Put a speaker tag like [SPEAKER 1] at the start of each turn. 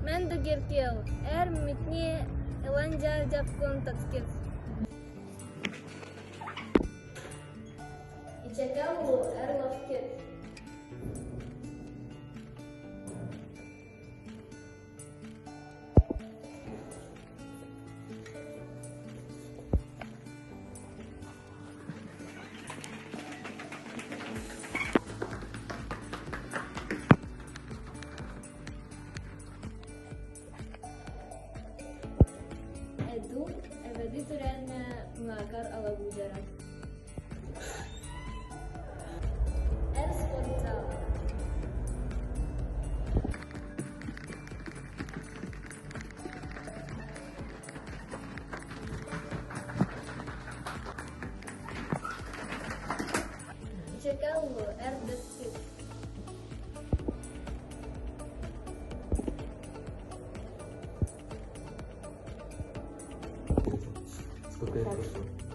[SPEAKER 1] Men de gerkel. Mitni elanja japkon tatskir. İçekavu lafkir. Edu, evedi süren mengakar ala bujaran. Spontan. Cekalu, desit.
[SPEAKER 2] Сколько я прошу?